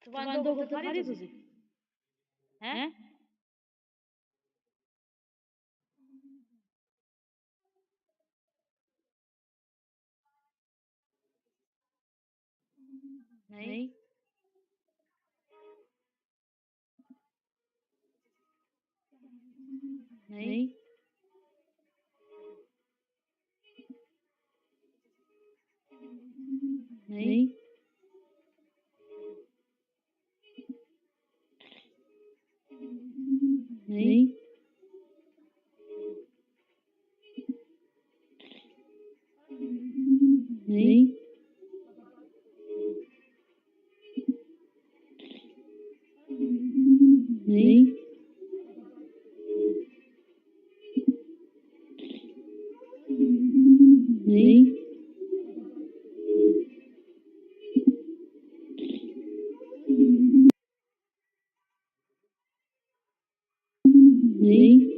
तुम्हारे दो तो थारी तुसी हैं नहीं नहीं नहीं नहीं नहीं नहीं नहीं नहीं नहीं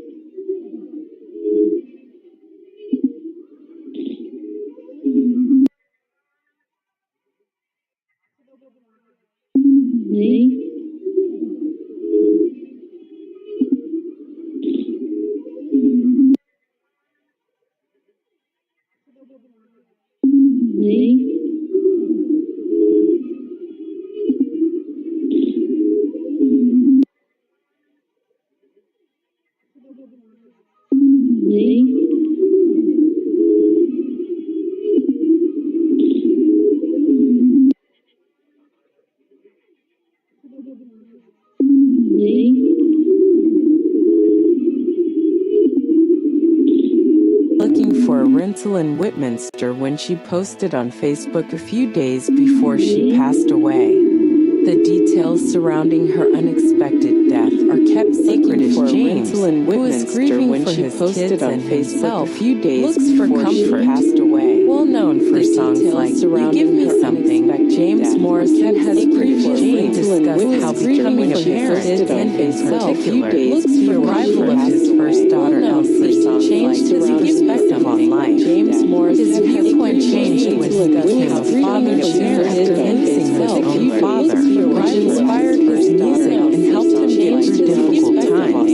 नहीं नहीं Looking for a rental in Whitminster when she posted on Facebook a few days before she passed away. The details surrounding her unexpected death are kept secret as James, who is grieving when she posted on Facebook a few days before she passed away. Well known for songs like You Give Me Something, James Morrison has previously discussed how becoming a parent and himself looks for the arrival of his first daughter Elsie changed his perspective on life. James Morrison's viewpoint changed when discussing how father shared after losing his own father, which inspired his music and helped him get through difficult times.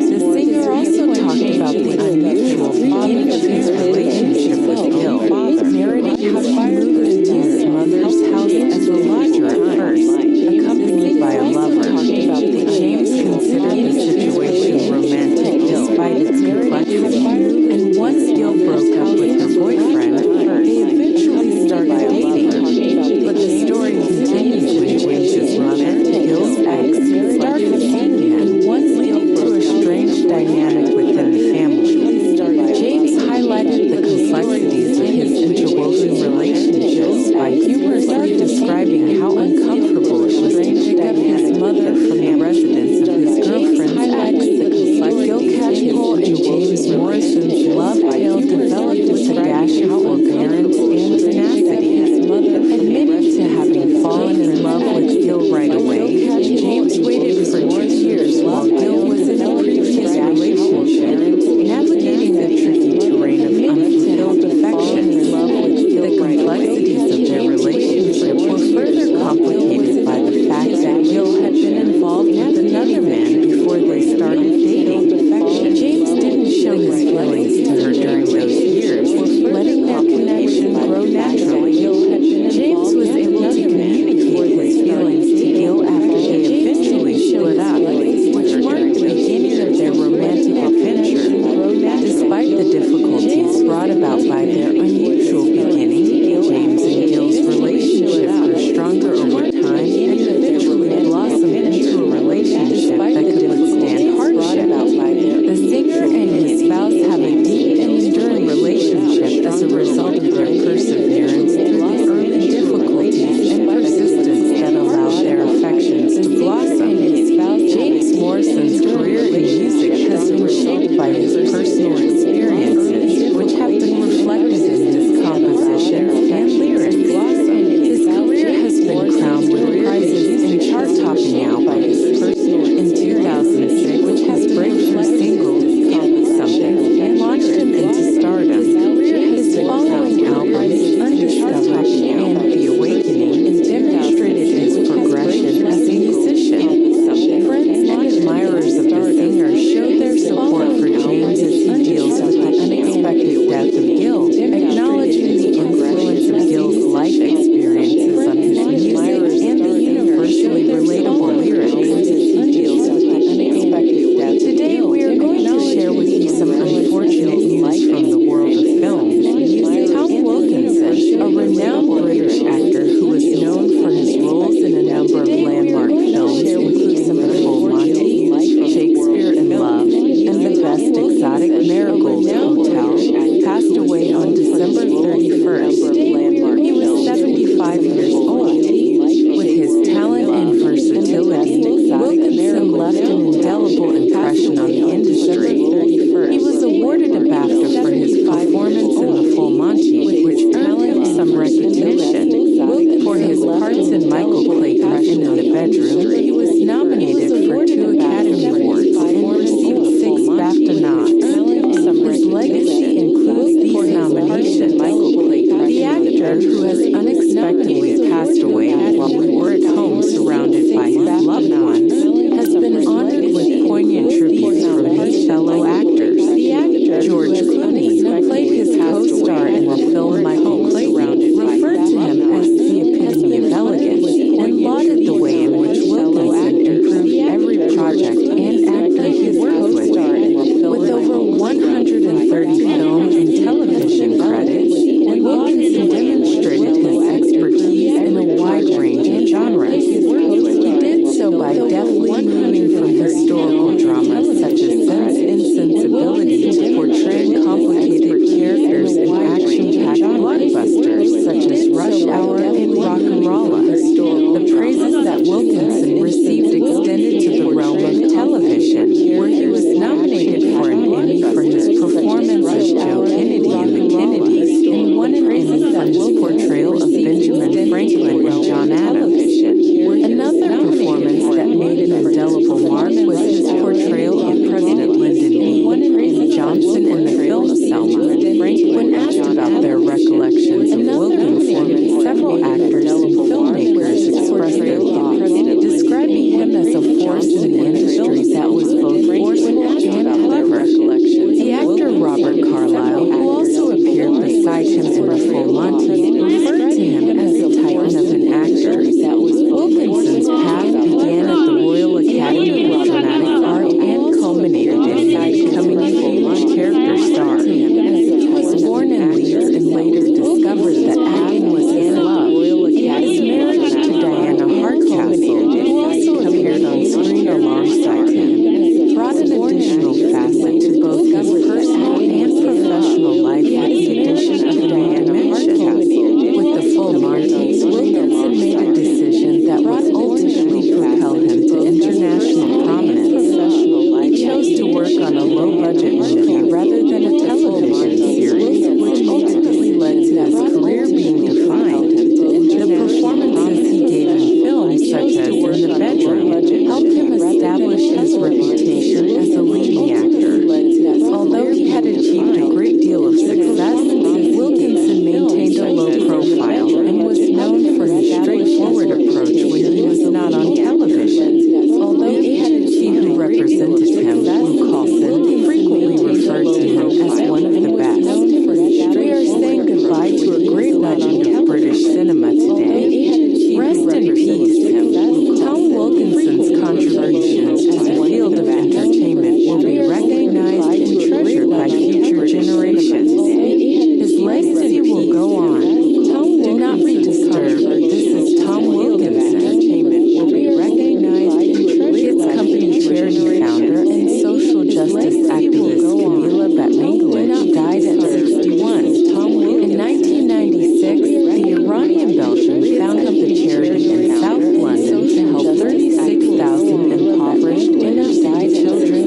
The singer also talked about the unusual beginning of his relationship with Gil, narrating how she moved to his mother's house as a lodger at first, accompanied by a lover. James considered the situation romantic despite its complexity, and once Gil broke up with her boyfriend, they eventually started dating. But the story continues when James's mother, Gil's ex, started seeing him, leading to a strange dynamic within the family. James highlighted the complexities of his interwoven relationships by humorously describing how uncomfortable it was to pick up his mother from the residence of his girlfriend's ex. Gil Catchpole and James Morrison's love tale developed 5 years old. With his talent and versatility, Wilkinson left an indelible impression on the industry. He was awarded a BAFTA for his performance in The Full Monty, which earned him some recognition. For his parts in Michael Clayton and In the Bedroom, he was nominated for 2 Academy Awards and received 6 BAFTA nods. His legacy includes these nominations. The actor, who has unexpectedly passed away while we were at home surrounded by his loved ones, has been honored with poignant tributes from his fellow actors. George Clooney, who played his co-star in the film Michael Clayton, referred to him as the epitome of elegance and lauded the way in which Wilkinson improved every project and actor he worked with. With over 130 film and television credits, Wilkinson demonstrated his expertise in a wide range of genres. He did so by deftly moving from historical dramas such as Sense and Sensibility to portraying complicated characters in action-packed blockbusters such as Rush Hour and Rock'n'Rolla. The praises that Wilkinson received extended to the realm of television, where he was nominated for an Emmy for his performance as Joe Kennedy in The Kennedys and won an Emmy for his portrayal of Benjamin Franklin in John Adams. Another performance that made an indelible mark was his portrayal of President Lyndon B. Johnson in the film Selma. When asked about their recollections of Wilkinson, several actors and filmmakers expressed their thoughts, describing him as a force in the industry that was both forceful and clever. The actor Robert Carlyle, who also appeared beside him in The Full Monty, referred to him as the titan of an actor. Wilkinson's path began at the Royal Academy of Dramatic Art and culminated in becoming a huge character star. He was born in Leeds and later discovered that acting was his love. His marriage to Diana Hardcastle, who also appeared on screen alongside him, brought an additional facet to both his personal and professional life with the addition of Diana Hardcastle. With The Full Monty, Wilkinson made a decision that would ultimately propel him to international prominence. He chose to work on a low-budget movie rather than a television series, which ultimately led to his career being defined. The performances he gave in films such as In the Bedroom helped him establish his reputation as a leading actor. Although he had achieved a great deal of success, Wilkinson maintained a low profile and was known for his straightforward approach when he was not on television. Although agency who represented him, Lou Coulson, frequently referred to him as one of the best. We are saying goodbye to a great legend of British cinema today. Rest in peace. Tom Wilkinson's contributions to the field of entertainment will be recognized and treasured by future generations. His legacy will go on. Do not be disturbed. This is Tom Wilkinson. Will be recognized and treasured. His company charity founder and social justice activist Camilla Batmanglitch died at 61. In 1996, the Iranian Belgian founded the charity in South London to help 36,000 impoverished inner-city children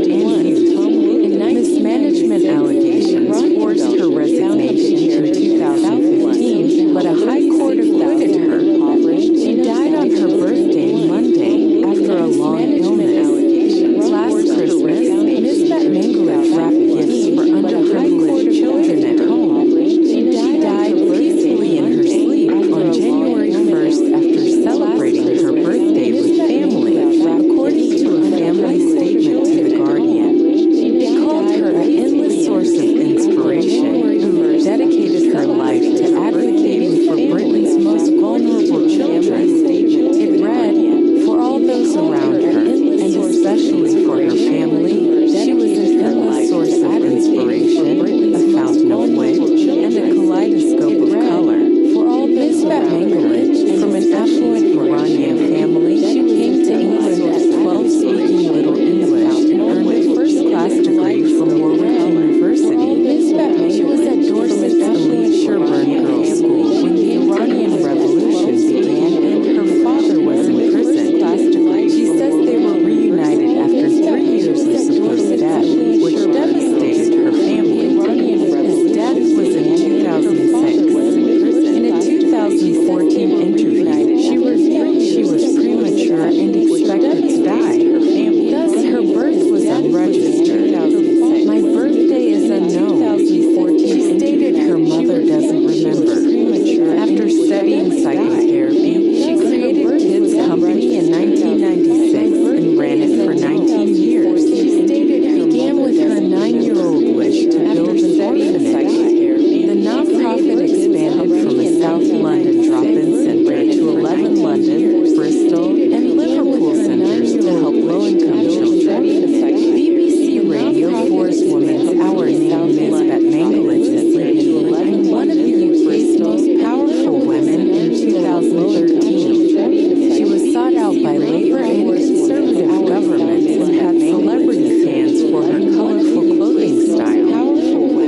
2013. She was sought out by labor and conservative governments and had celebrity fans for her colorful clothing style.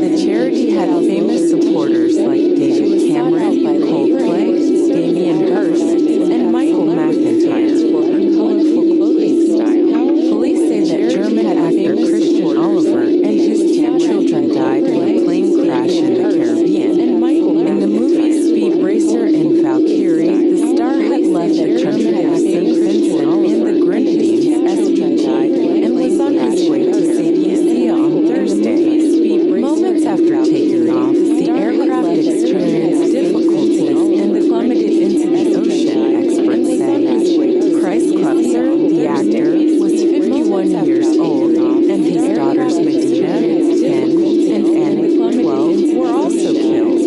The charity had famous supporters like David Cameron, Coldplay, Damien Hirst, and Michael McIntyre for her colorful clothing style. Police say that German actor Christian Oliver and his two children died in a plane crash in the Caribbean. In the movies Speed Racer and Valkyrie, the star had left the country of St. Vincent and the Grenadines and was on his way to St. Lucia on Thursday. Moments after taking off, the aircraft experienced difficulties and plummeted into the ocean, experts say. Chris Klubser, the actor, was 51 years old, and his daughters Medina, 10, and Annie, 12, were also killed.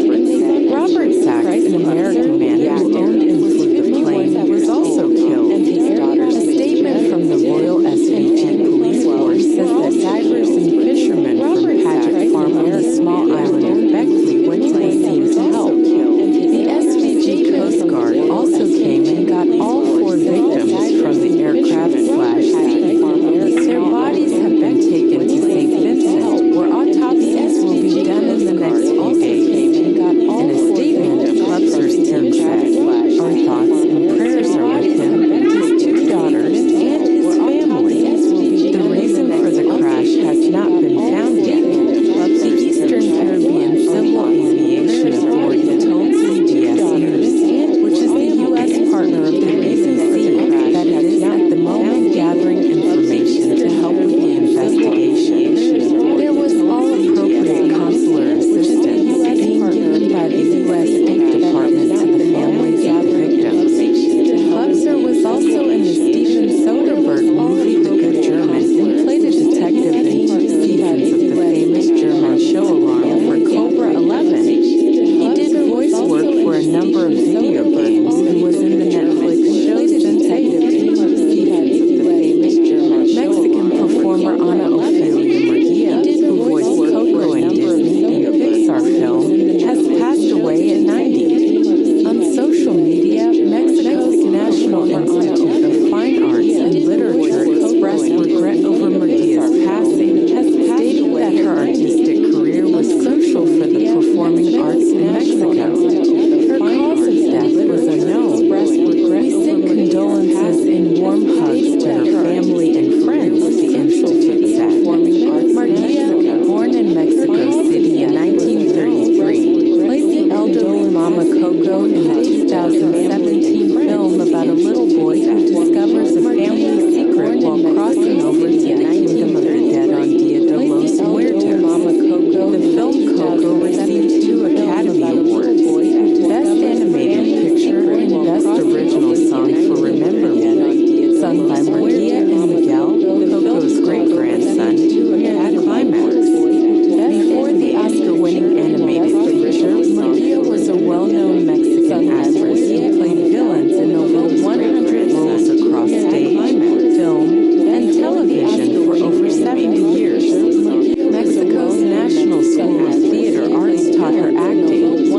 Robert Sachs, an American man who owned and flew the plane, was also killed. A statement from the Royal SVG Police Force says that divers and fishermen from Paget Farm on the small island of Beckley went to the scene to help. The SVG Coast Guard also came and got all 4 victims from the aircraft/sea. Their bodies have been taken to St. Vincent, where autopsies will be done in the next few days. In a statement, Klubser's team said, "Our thoughts and prayers are with him, his 2 daughters, and his family." The reason for the crash has not been found yet. The Eastern Caribbean Civil Aviation Authority told CBS News, which is the U.S. partner of the BBC, that it is at the moment gathering information to help with the investigation. There was all appropriate consular assistance being given by the U.S. State Department to the families of the victims. Klubser was also in the Steven Soderbergh movie The Good German and played a detective in 2 seasons of the famous German show alarm for Cobra 11. He did voice work for a number of video games and was in the Netflix show Detective in 2 seasons of the famous German Mexican performer Ana Ofelia Murguia, who voiced Coco in Disney and Pixar film, has passed away at 90. On social media, Mexico's National Institute of Fine Arts and Literature expressed regret over Murguia's passing, stating that her artistic career was crucial for the performing arts in Mexico. Her cause of death was unknown. We send condolences and warm hugs to her family and friends, the Institute said. Murguia, born in Mexico City in 1933, played the elderly Mama Coco in the 2017 film about a little boy who discovers a family secret while crossing over to the Kingdom of the Dead on Dia de los Muertos. The film Coco received 2 Academy Awards, Best Animated Picture and Best Original Song for Remember Me, sung by Murguia and Miguel, Coco's great-grandson, at Climax. Before the Oscar-winning animated feature, Murguia was a well-known Mexican actress who played villains in over 100 roles across stage, film, and television for over 70 years. Mexico's National School of Theater Arts taught her acting,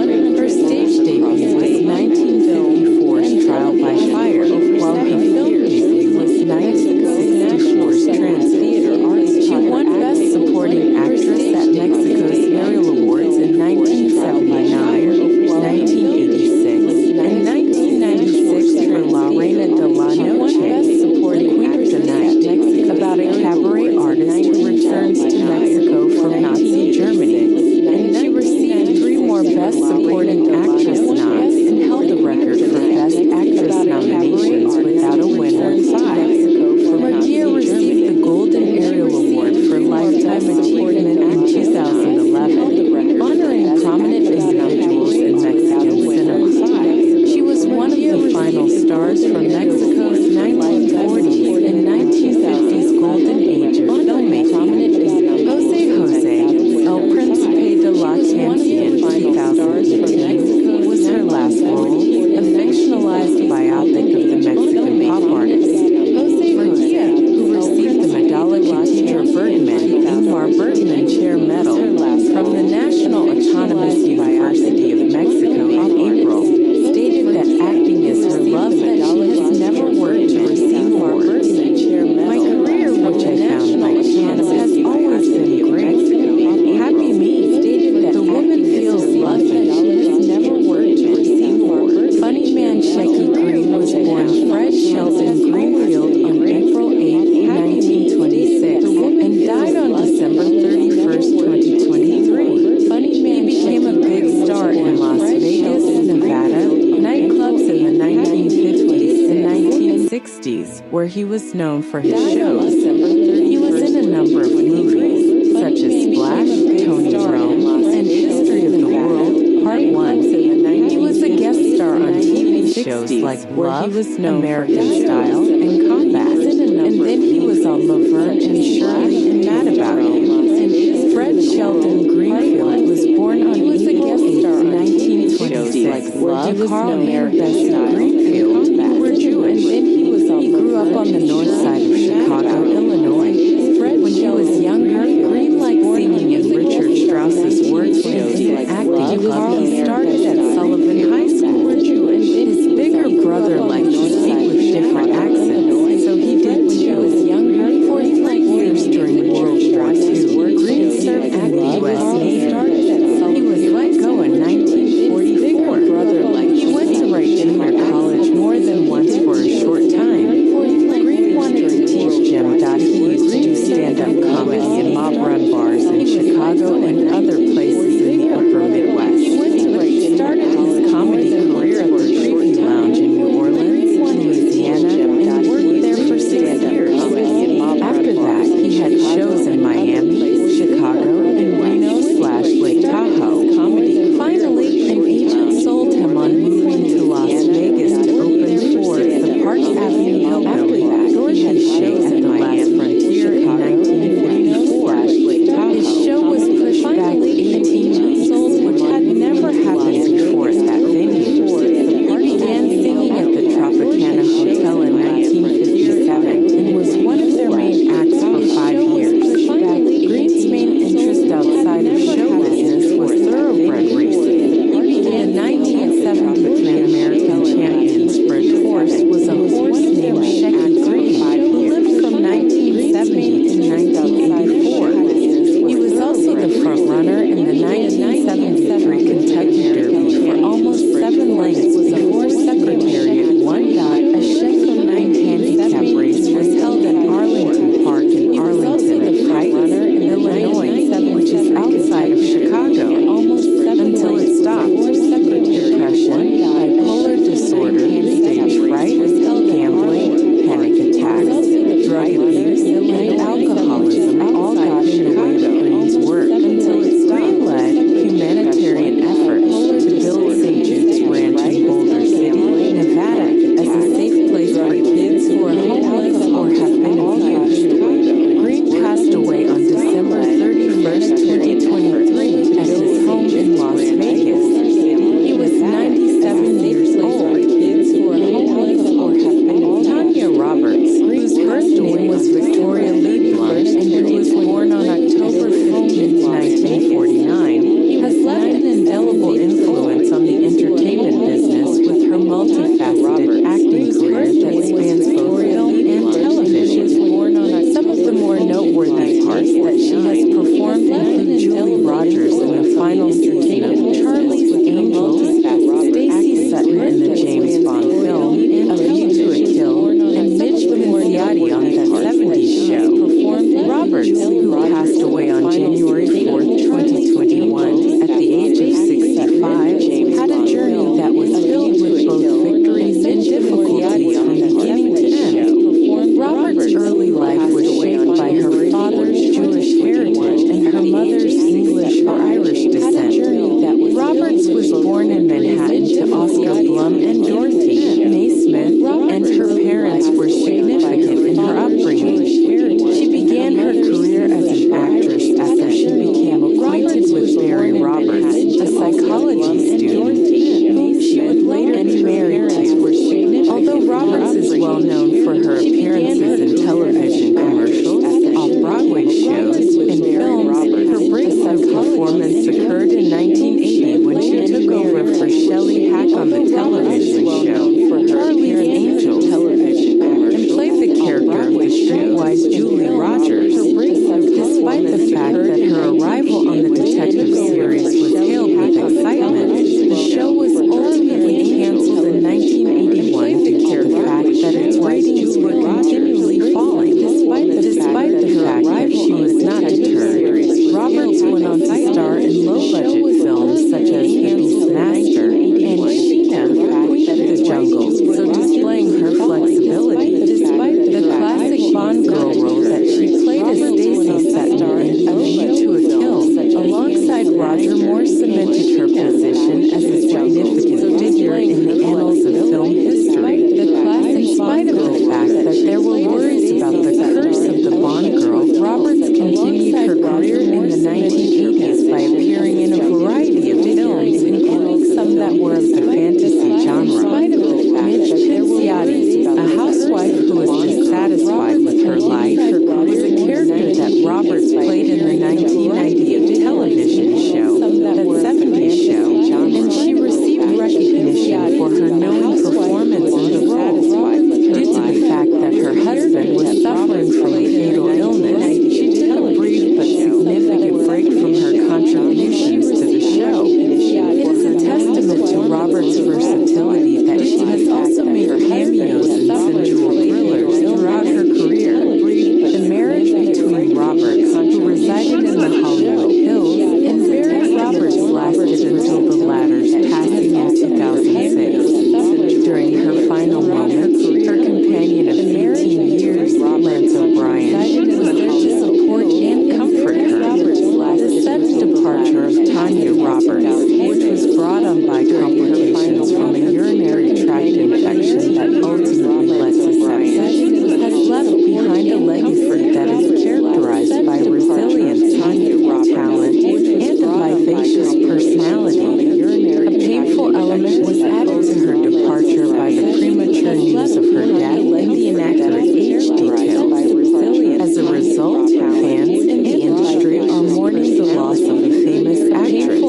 1960s, where he was known for his shows. He was in a number of movies, such as Splash, Tony Rome, and History of the World, Part 1. He was a guest star on TV shows like Love, American Style, and Combat. And then he was on Laverne and Shirley and Mad About You. Fred Sheldon Greenfield was born on April 8, 1926. Love, Carl and Bessie Greenfield, who were Jewish. He grew up on the north side of Chicago, Illinois. When he was younger, Green liked singing in Richard Strauss's works and did acting. He started at Sullivan High School. His bigger brother liked to speak with different accents, so he did too. For 3 years during World War II, Green served in the U.S. Navy. He was let go in 1944. He went to write junior college more than once for a short time. Green wanted to teach Jim that he used to do stand-up comedy in mob-run bars in Chicago and other places in the upper Midwest. He started his comedy career at the Preview Lounge in New Orleans, Louisiana, and worked there for 6 years. After that, he had shows in Miami, Chicago, and Reno/Lake Tahoe. Finally, an agent sold him on moving to Las Vegas to open for the Park Avenue Hillbilly, Dorothy show at the Last Frontier in 1954. His show was pushed back 18 weeks, which had never happened before at that venue. He began singing at the Tropicana Hotel in 1957 and was one of their main acts for 5 years. Green's main interest outside of show business was thoroughbred racing. In 1973, American Champion Spread Horse was a horse named Shecky Green, who lived from 1970 to 1984. He was also the front-runner in the 1973 Kentucky Derby for almost 7 lengths before Secretariat won. A Shecky 9 handicap race was held at Arlington Park in Arlington Heights, Illinois, which is outside of Chicago, until it stopped. Depression, bipolar disorder, stage fright, gambling, panic attacks, drug abuse, and alcoholism all got in the way of Green's work until Green led humanitarian efforts to build St. Jude's Ranch in Boulder City, Nevada, as a safe place for kids who are homeless or have been abused. Green passed away on December 31st, 2023 at his home in Las Vegas. He was 97 years old. Tanya Roberts, whose birth name was Victoria Lee Blunt and who was born on October 15, 1949, has left an indelible influence on the entertainment business with her multifaceted acting career that spans both film and television. Some of the more noteworthy parts that she has performed include Julie Rogers in the final season of Charlie's Angels, Stacey Sutton in the James Bond film A View to a Kill, and Mitch Vinciotti on That 70s Show. Roberts, who passed away on January 4th, 2021, at the age of 65, had a journey that was filled with both victories and difficulties from beginning to end. Roberts' early life was shaped by her father's Jewish heritage and her mother's English or Irish descent. Roberts was born in Manhattan to Oscar Blum and Dorothy. for her knowing performance in the role. Due to the fact that her husband was suffering from a fatal illness, she took a brief but significant break from her contributions to the show. It is a testament to Roberts' versatility that she has also made cameos in sensual thrillers throughout her career. The marriage between Roberts, who resided in the Hollywood Hills, and Barry Roberts lasted until the latter's passing in 2006. During her final moments, her companion of 15 years, Lance O'Brien, was there to support and comfort her. The sudden departure of Tanya Roberts, which was brought on by complications from a urinary tract infection that ultimately led to sepsis, has left behind a legacy that is characterized by resilience, talent, and a vivacious personality. A painful element was added to her departure by the premature news of her death and the inaccurate age details. As a result, fans in the industry are mourning the loss of a famous actress.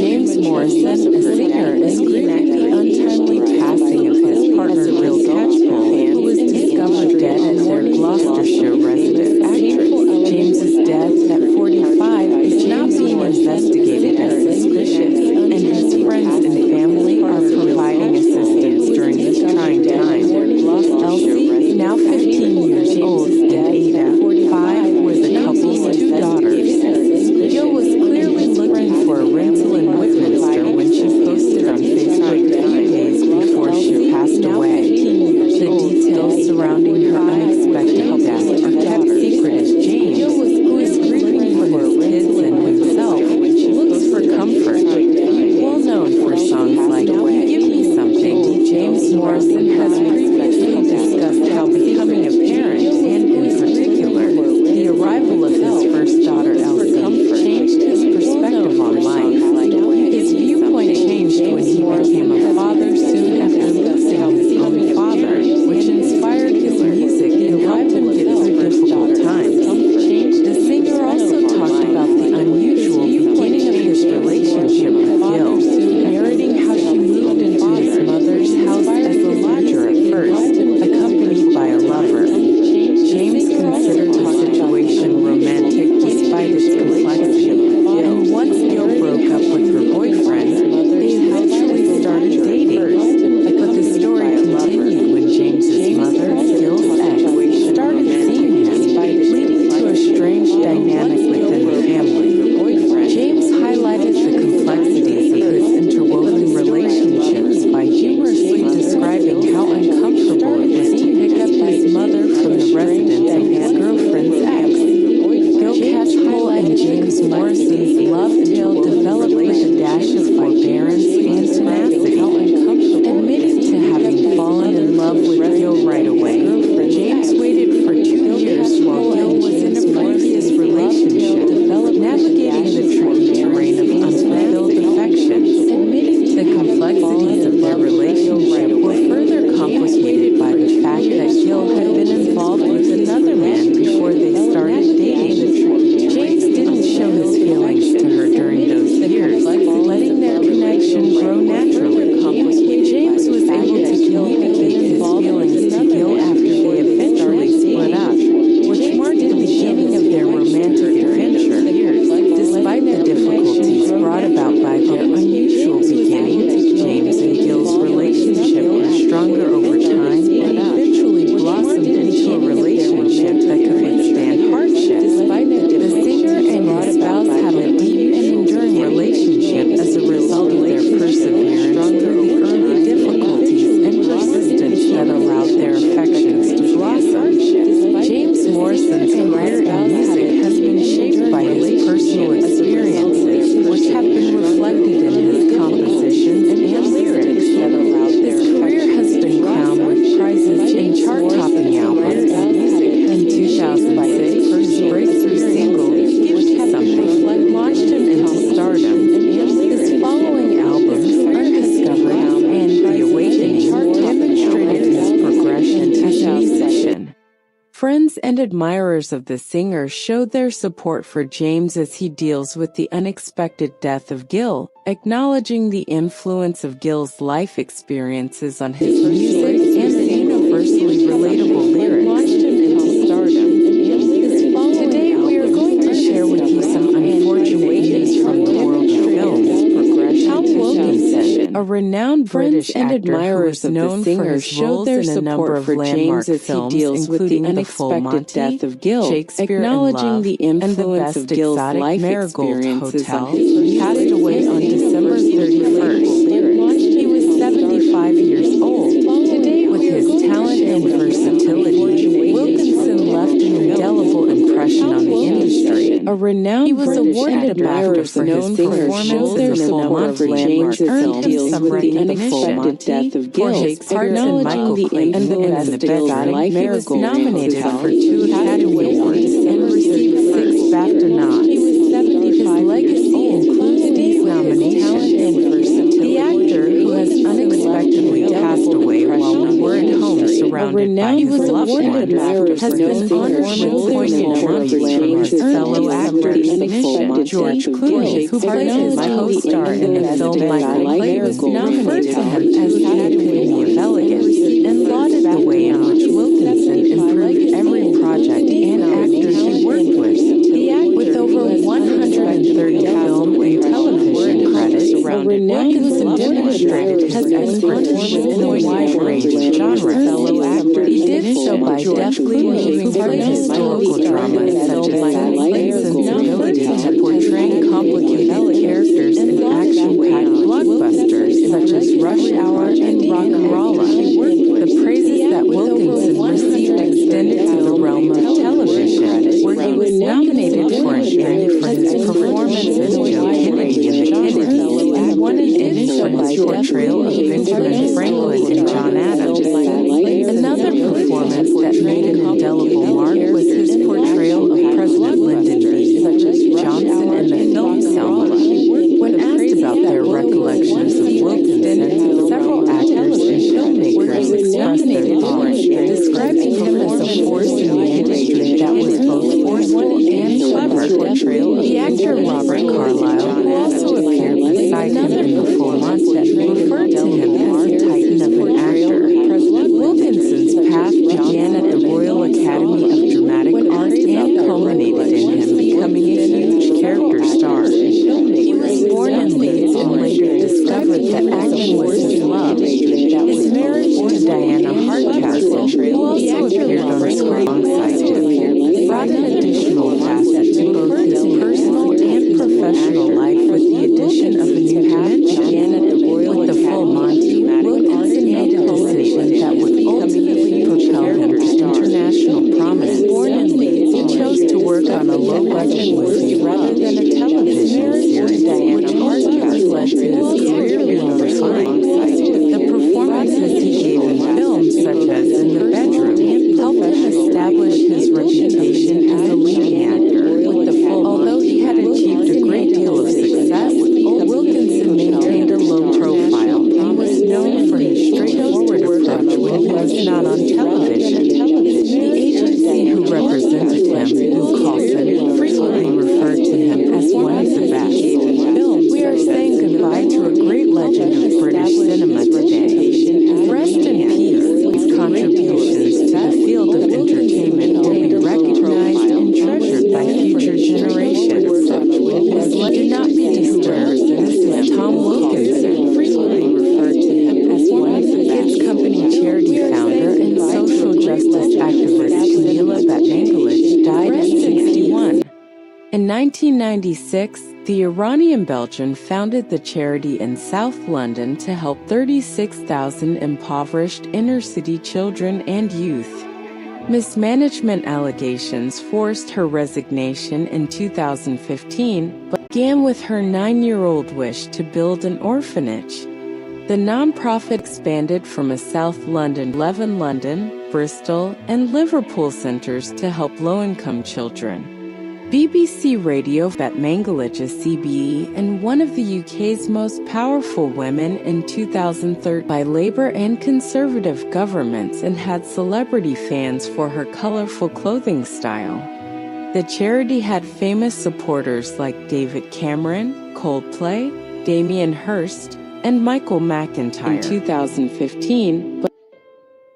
James Morrison, a singer, is grieving the untimely passing of his partner Bill Catchpole, who was discovered dead at their Gloucestershire residence. James's death at 45 is now being investigated as suspicious, and his friends and family are providing assistance during this trying time. Elsie, now 15 years old, and Ada, 5, were the couple's 2 daughters. Gil was clearly looking for a rental in Whitminster when she posted on Facebook a few days before she passed away. The details surrounding her unexpected death are kept secret as James, who is grieving for his kids and himself, looks for comfort. Well known for songs like Give Me Something, James Morrison has previously discussed how becoming a parent, and in particular, the arrival of his first daughter Elsie, changed his perspective on life. His viewpoint changed when he became a father soon after losing his own father, which inspired his music and helped him get through difficult times. The singer also talked about the unusual beginning of his relationship with Gil, narrating how she moved into his mother's house as a lodger at first, accompanied by a lover. James considered the situation romantic despite its complexity, and once Gil broke up with her boyfriend, they eventually started dating. But the story continued when James's mother, Gil's ex, started seeing him, leading to a strange dynamic within the family. James highlighted the complexities of his interwoven relationships by humorously describing how uncomfortable it was to pick up his mother from the residence of his girlfriend's ex. Bill Catchpole and James Morrison's love tale developed with a dash of forbearance and tenacity. Admitting to having fallen in love with Gil right away, James waited for 2 years while Gil was in a previous relationship, navigating the tricky terrain of unfulfilled affections. The complexities of their relationship were further complicated by the fact that Gil had been involved with another man before they started dating. James didn't show his feelings to her during those years, letting their connection grow naturally. James was able to communicate his feelings to Gil after they eventually split up, which marked the beginning of their romantic adventure. Despite the difficulties brought about by their unusual beginning, James and Gil's relationship grew stronger over time and eventually blossomed into a relationship that could withstand hardship. The singer and his spouse have a deep and enduring relationship as a result of their perseverance and admirers of the singer showed their support for James as he deals with the unexpected death of Gil, acknowledging the influence of Gil's life experiences on his music and the universally relatable lyrics. Today we are going to share with you some unfortunate news from the world of films. Tom Wilkinson, a renowned British and admirers of the singer, showed their support for James as he deals with the unexpected death of Gil, acknowledging the influence of Gil's life experiences on his music. Passed away on December 31st. He was 75 years old. Today, with his talent and versatility, Wilkinson left an indelible impression on the industry. A renowned British admirer for his performance as a full Monty earned him some recognition. Death of Gil, acknowledging the influence of Gil's life. He was nominated for 2 Academy Awards and received 6 BAFTA nods. His legacy includes these nominations and versatility. The actor, who has unexpectedly passed away while we were at home surrounded by his loved ones, has been honored with poignant tributes from his fellow actors. George Clooney, who played his co-star in the film Acclaimed, was nominated for him as the epitome of elegance and lauded the way in which Wilkinson improved every project and actor he worked with. With over 130 film and television credits, Wilkinson demonstrated his expertise in a wide range of genres. He did so by deftly moving through historical dramas such as Wilkinson's ability to portray complicated characters in action-packed blockbusters such as Rush Hour and Rock'n'Rolla. The praises that Wilkinson received extended to the realm of television, where he was nominated for an Emmy for his performance as Joe Kennedy in The Kennedys, and won an Emmy for his portrayal of Benjamin Franklin in John Adams. Another performance that made an indelible mark was his portrayal of President Lyndon B. Johnson in the film Selma. When asked about their recollections of Wilkinson, several actors and filmmakers expressed their thoughts, describing him as a force in the industry that was both forceful and clever. The actor Robert Carlyle, who also appeared beside him in the full Monty, referred to him as a titan of an actor. Wilkinson's path began at the Royal Academy of Dramatic Art and culminated in him becoming a huge character star. He was born in Leeds and later discovered that acting was his love. His marriage to Diana Hardcastle, who also appeared on screen alongside him, brought an additional facet to both his personal and professional life with the addition of a new patch. With the full Monty, Wilkinson made a decision that would ultimately propel him to international prominence. Born in Leeds, he chose to work on a low-budget movie rather than a television series, which ultimately led to his career being refined. The performances he gave in films such as In the Bedroom helped him establish his reputation as a leading actor. Although he had achieved a great deal of success, Wilkinson maintained a low profile and was known for his straightforward approach when he was not on television. The agency who represented him, who Coulson, frequently referred to him as one of the best. We are saying goodbye to a great legend of British cinema today. Rest in peace. His contributions to the field of entertainment will be recognized and treasured by future generations. Do not be disturbed. This is Tom Wilkinson, frequently referred to him as one of the Kids Company charity founder and social justice activist Camila Batmangalich died at 61. In 1996, the Iranian Belgian founded the charity in South London to help 36,000 impoverished inner-city children and youth. Mismanagement allegations forced her resignation in 2015, but began with her 9-year-old wish to build an orphanage. The nonprofit expanded from a South London, London, Bristol, and Liverpool centers to help low-income children. BBC Radio Bet Mangalitch is CBE and one of the UK's most powerful women in 2013 by Labour and Conservative governments and had celebrity fans for her colourful clothing style. The charity had famous supporters like David Cameron, Coldplay, Damien Hirst, and Michael McIntyre. In 2015,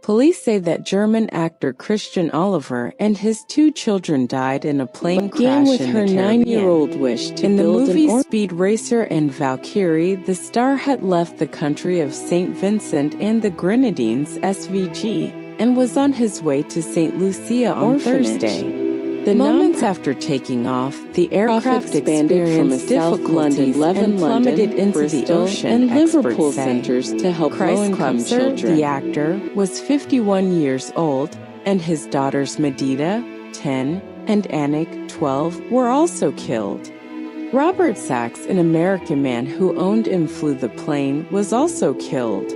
police say that German actor Christian Oliver and his 2 children died in a plane crash with her 9-year-old wish to in the movie Speed Racer and Valkyrie. The star had left the country of St. Vincent and the Grenadines (SVG) and was on his way to St. Lucia on Thursday. The moments after taking off, the aircraft experienced difficulties and plummeted into the ocean, and Liverpool centers to help low-income children. The actor was 51 years old, and his daughters Medita, 10, and Anik, 12, were also killed. Robert Sachs, an American man who owned and flew the plane, was also killed.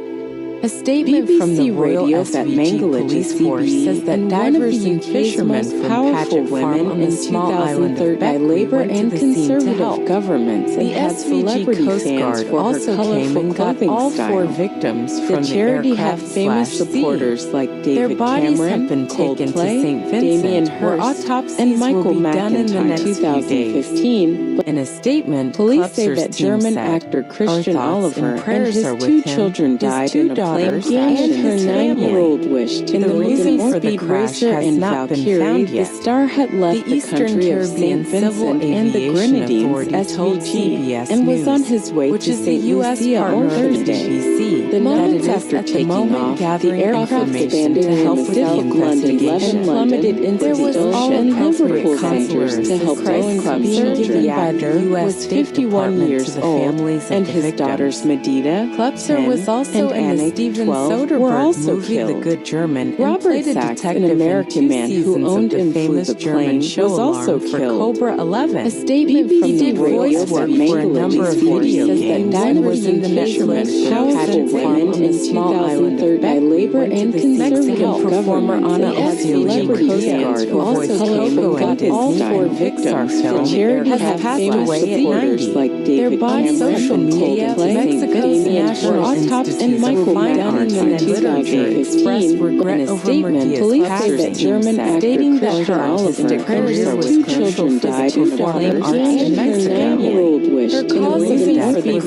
A statement from the Royal SVG Police Force says that divers and fishermen from Paget Farm on the small island of by Labour and Conservative governments the SVG Coast Guard also came and got all 4 victims from the charity have famous supporters like David Cameron, have been taken to St. Vincent, where autopsies and Michael will be done in the next 2015. In a statement, police say that German actor Christian Oliver and his 2 children died in a plane crash and her 9-year-old wish to the reason for the crash has not been found yet. The star had left the Eastern Caribbean Civil and the Grenadines (SVG) and was on his way to St. Lucia on Thursday. The moments after taking off, the aircraft abandoned to help with the investigation plummeted into the ocean, and Liverpool centers to help low-income children. The U.S. 51 years old, and his daughters Medita, Klebser was also in the Steven Soderbergh movie killed. The Good German. Robert Sachs, an American man who owned and flew the plane, was also killed. Cobra 11. A statement from the voice work for a number of video games and was in the fishermen Paget women in small island by Labour and Conservative performer Anna SVG Coast Guard who also came and got all 4 victims. The charity has passed away at 90. Like their body, social media, Mexico's national autopsy and Michael Fine Arts and literature expressed regret over Maria's passing, stating that her artistic career was 2 children died in performing arts in Mexico. Her cause of death has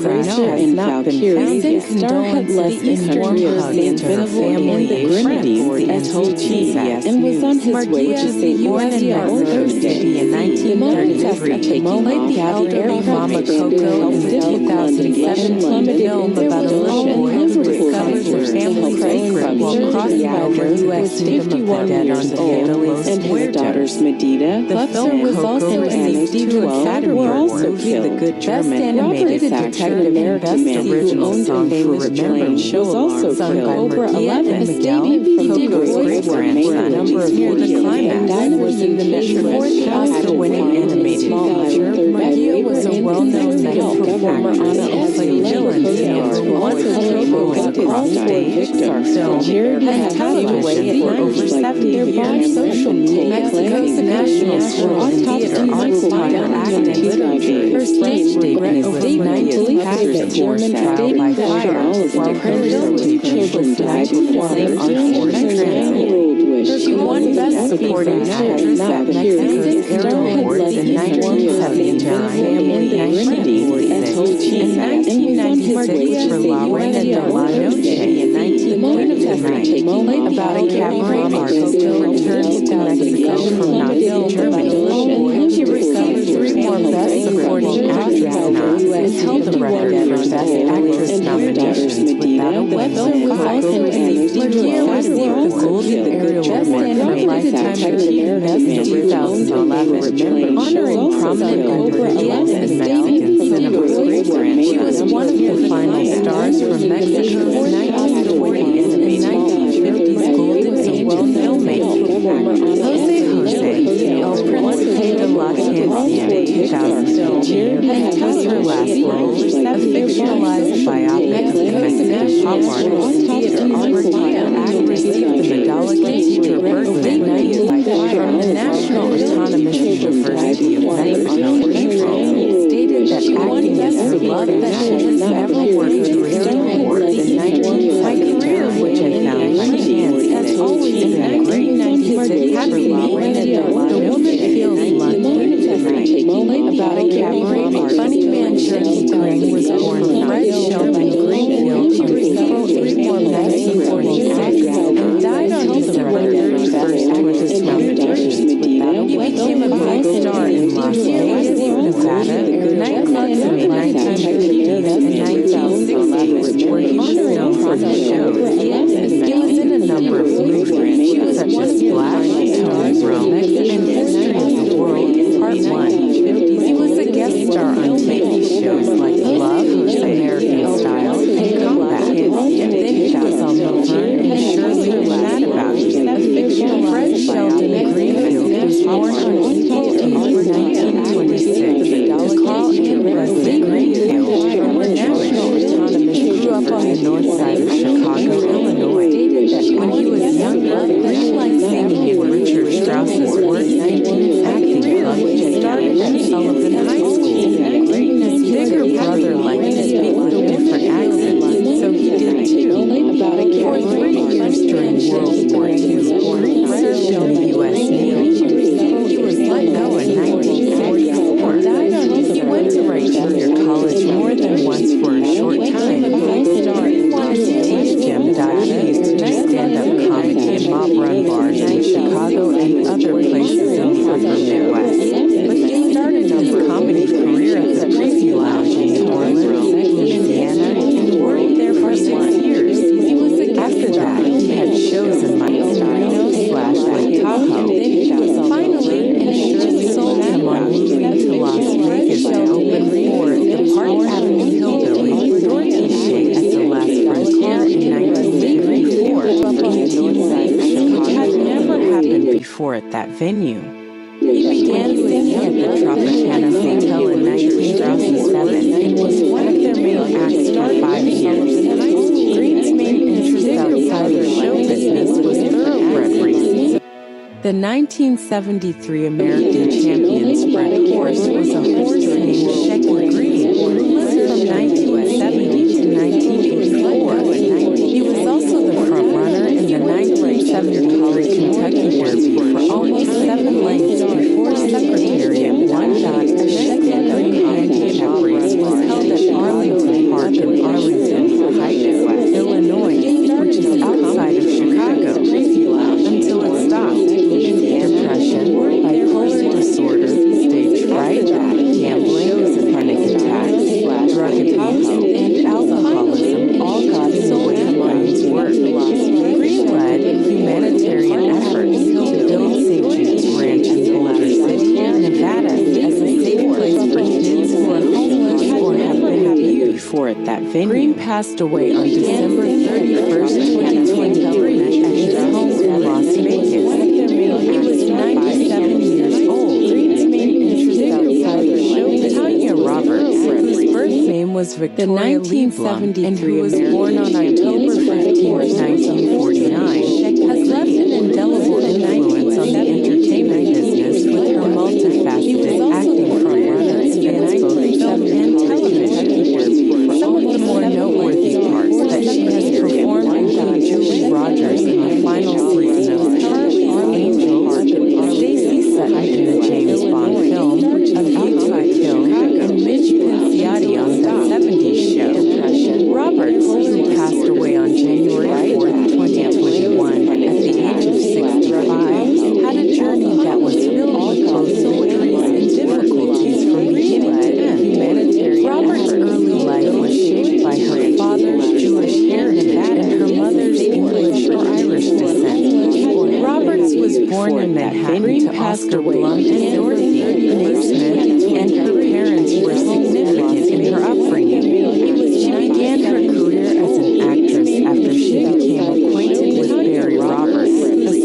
not been found yet. The star had left the Eastern Caribbean family and the Grenadines (SVG) and was on his way to St. Lucia on Thursday in 1933. Played the elderly Mama Coco in the 2007 film about a little boy who discovers her family's secret while crossing over U.S. kingdom of the dead on the Italy's and his daughters Medita. The film was also received 2 Academy Awards, The Good German, animated detective and Best Original Song for Remember Show also sung by Cobra 11. Miguel, Coco's great-grandson, number of the climax, was in the fourth Oscar-winning animated feature. Maria was a well-known medical performer on a played villains and once a across stage, film, and television for over 70 years. Social media, Mexico's national school and theater arts minor acting and literature. Her stage statement was Maria's passion for trial by fire, while her 2 children died before her art and she won Best Supporting Actress at Mexico's Aero Awards in 1979 and 1946 and 1996 for La Reina de la Noche in 1959. About a cabaret artist who returns to Mexico from Nazi Germany. She received 3 more Best Supporting Actress nods and held the record for Best Actress nominations without a win. Also received Maria received the Golden Ariel Award for Lifetime Achievement in 2011, honoring prominent Puerto and Mexican cinema. She was one of the final stars from Mexico's 1940s and 1950s Golden Age of filmmaking. Jose, El Príncipe de la Canción, 2015, and has her last role, a fictionalized biopic of Mexican pop artist, theater artist, actress, received the Medallic Teacher Bergman from the National Autonomous University of Mexico, April, stated that acting is her love that she has never worked to receive awards in 1990. My career, which I found by chance, has always been great. Having been in the woman feels London tonight. About a cabaret funny man Jackie Green was born Fred Sheldon Greenfield on April 8, 1946 and died on December 31st, 2023. He became a big star in Las Vegas, Nevada, nightclubs in the 1950s and 1960s, where he was known for his shows. He was in a number of movies, such as Splash, Tony Rome, and History of the World, Part 1. He was a guest star on TV shows like Love, American Style, and Combat, and then he was on Laverne and Shirley Mad About You. Fred Sheldon Greenfield was born on April 8, 1926 to Carl and Leslie Greenfield from the National Autonomous. He grew up on the north side of Chicago, Illinois. When he was younger, he liked singing in Richard Strauss's work in acting club. He started at Sullivan High School. His bigger brother liked to speak with different accents, so he did too. For 3 years during World War II, Green served in the U.S. Navy. He was let go in 1944. He went to Wright Junior College more than once for a short time. Green wanted to teach Jim diabetes to do stand-up comedy in mob-run bars in Chicago and other places in the upper Midwest. But he started his comedy career at the Preview Lounge in New Orleans, Louisiana, and worked there for 6 years. After that, he had shows in Miami/Lake Tahoe. Finally, an agent sold him on moving to Las Vegas to open for the Park Avenue Hillbilly Dorothy Shea at the Last Frontier in 1954, which had never happened before at that venue. He began singing at the Tropicana Hotel in 1937 and was one of their main acts for 5 years. Green's main interest outside of show business was thoroughbred racing. The 1973 American Champion Sprint horse was a horse named Shecky Green, who lived from 1970 to 1984. He was also the front runner in the 1973 Kentucky Derby for almost 7 lengths before Secretariat won out a stand-up handicap race was held at Arlington Park in Arlington Heights, Illinois, which is outside of Chicago, until it stopped. Depression, bipolar disorder, stage fright, gambling, panic attacks, drug abuse, and alcoholism all got in the way of Green's work. Green led humanitarian efforts to build St. Jude's Ranch in Boulder City, Nevada, as a safe place for kids who are homeless or have been abused. Before at that venue, Green passed away on December 31st, 2023, at his home in Las Vegas. He was 97 years old. Green's main interest outside of show business. Tanya Roberts, whose birth name was Victoria Lieblum, and who was born on October 15, 1949, has left an indelible influence on the entertainment business with her multifaceted acting from runners in both film and television. Some of the more noteworthy parts that she has performed include Julie Rogers in the final season of Charlie's Angels, Stacey Sutton in the James Bond film A View to a Kill, and Midge Pinciati on The 70s Show. Roberts, who passed away on January 4th, 2021, at the age of 65, had a journey that was filled with both victories and difficulties from beginning to end. Roberts' early life was shaped by her father's Jewish heritage and her mother's English or Irish descent. Roberts was born in Manhattan to Oscar Blum and Dorothy Mae Smith, and her parents were significant in her upbringing. She began her career as an actress after she became acquainted with Barry Roberts, a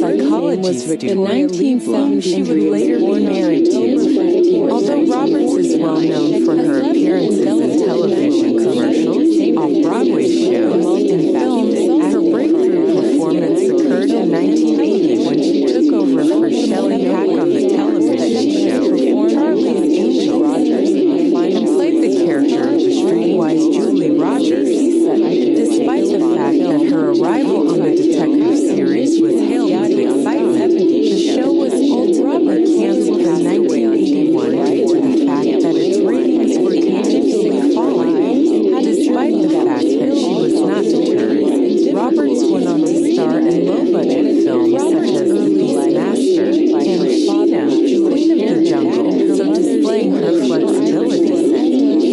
psychology student. In 1970, she would later be married to. Although Roberts is well known for her appearances in television commercials, off-Broadway shows, and films, her breakthrough performance occurred Despite the fact that her arrival on the detective series was hailed with excitement, the show was ultimately canceled in 1981 due to the fact that its ratings were continually falling. Despite the fact that she was not deterred, Roberts went on to star in low-budget films such as The Beastmaster and Sheena, Queen of the Jungle, so displaying her flexibility.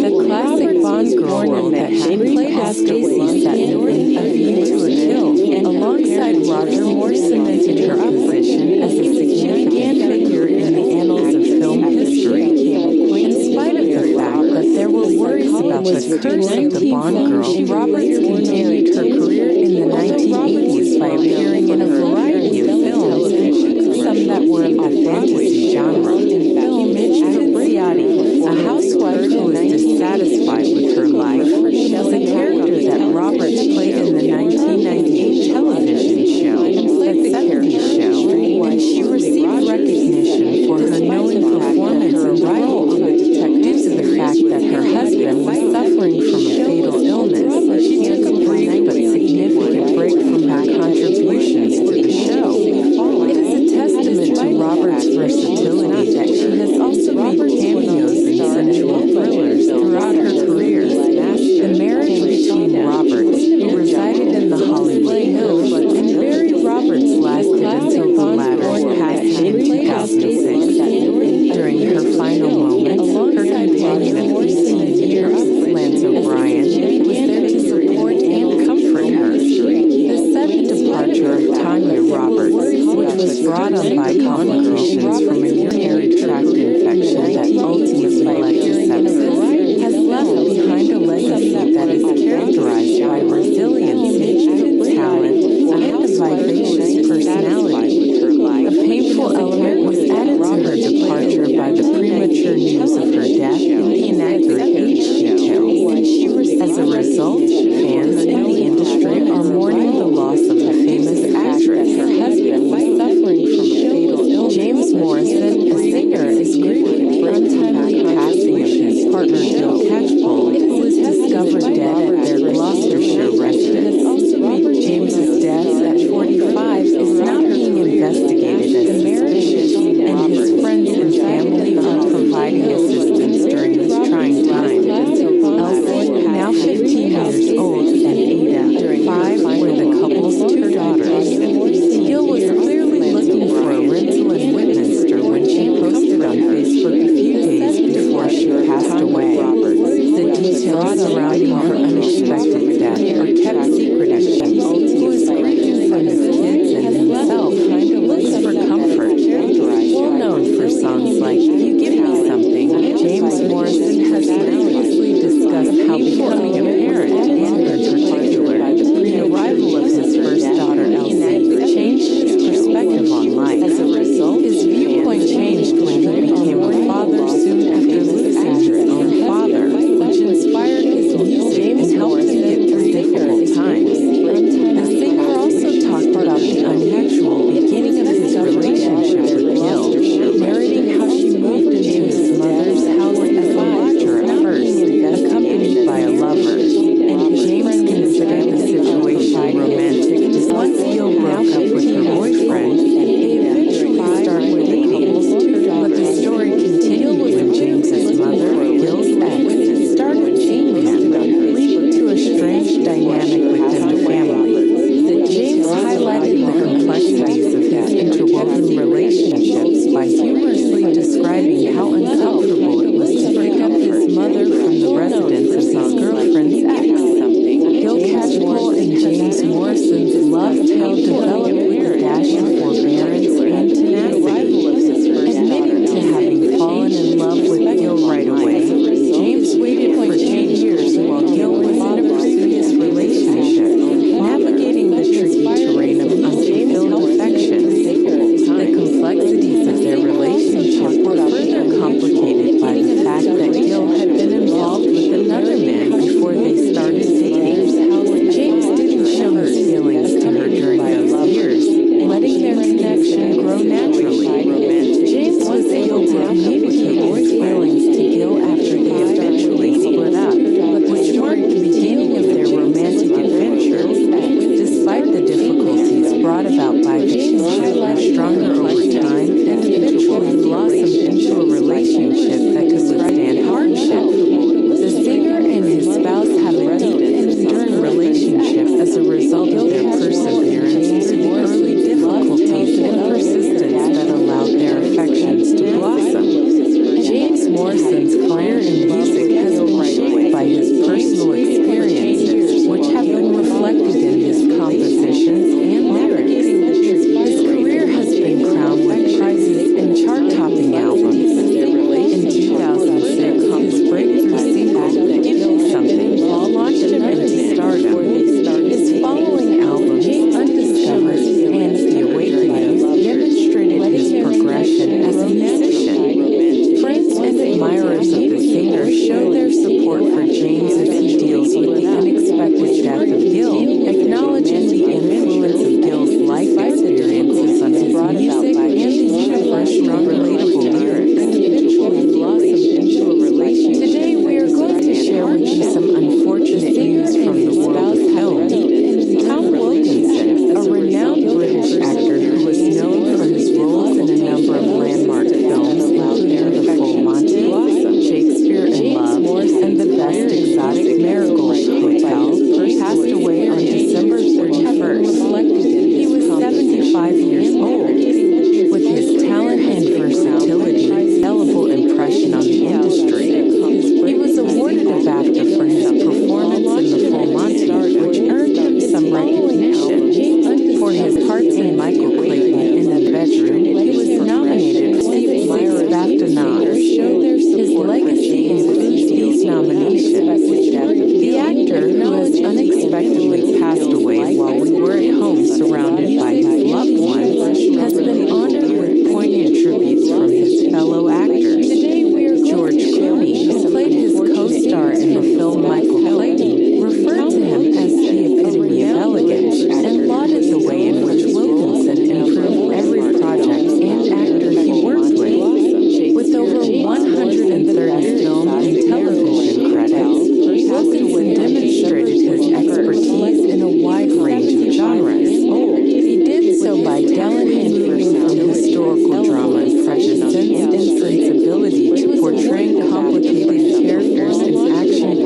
The classic Bond girl role that she played as Stacy Seton in A View to a Kill, alongside Roger Moore, cemented her position as a significant figure in the annals of film history. In spite of the fact that there were worries about the curse of the Bond girl, Roberts continued her career in the 1980s by appearing in a variety of films, some that were of the fantasy genre. A housewife who was dissatisfied with her life, was a character that Roberts played in the 1998 television show, The 70s Show, and she received recognition for her knowing performance in the role due to the fact that her husband was suffering from a fatal illness. She took a brief but significant break from her contributions to the show. It is a testament to Roberts' versatility that she has also made cameos in sensual thrillers throughout her career. The marriage between Roberts, who resided in the Hollywood Hills, and Barry Roberts lasted until the latter's passing in 2006. During her final moments, her companion of 18 years, Lance O'Brien, was there to support and comfort her. The sudden departure of Tanya Roberts, which was brought on by complications from a urinary tract infection that ultimately led to sepsis, has left behind a legacy that is characterized by resiliency, talent, and a vivacious personality. A painful element was added to her departure by the premature news of her death and the inaccurate age details. As a result, fans in the industry are mourning the loss of the famous actress. Her husband was suffering from a fatal illness. stronger over time and eventually blossomed into a relationship that could withstand hardship. The singer and his spouse have a deep and enduring relationship as a result of their perseverance through the early difficulties and persistence that allowed their affections to blossom. James Morrison's career in music has been shaped by his personal experiences, which have been reflected in his compositions and lyrics. His career has been crowned with prizes and chart-topping albums. In 2006, his breakthrough single, Give Me Something, launched him into stardom. His following albums, Undiscovered and The Awakening, demonstrated his progression as a musician. Friends and admirers of the singer show their support for James as he deals with the unexpected death of Gil, acknowledging the influence of Gil's life experiences on his music and the universal relatable lyrics that eventually blossomed into a relationship. Today we are going to share with you some unfortunate news from the world of film. Tom Wilkinson, a renowned British actor who was known for his roles in a number of landmark films, including The Full Monty, Shakespeare in Love, and The Best Exotic Marigold Hotel, passed away on December 31st. He was 75 years old. With his talent and versatility, indelible impression on the industry, he was awarded a BAFTA for his performance in The Full Monty, which earned him some recognition. For his parts in Michael Clayton in The Bedroom, he was nominated for 6 BAFTA nods. His legacy includes these nominations. The actor, who has unexpectedly passed away while we were at home surrounded by his loved ones, has been honored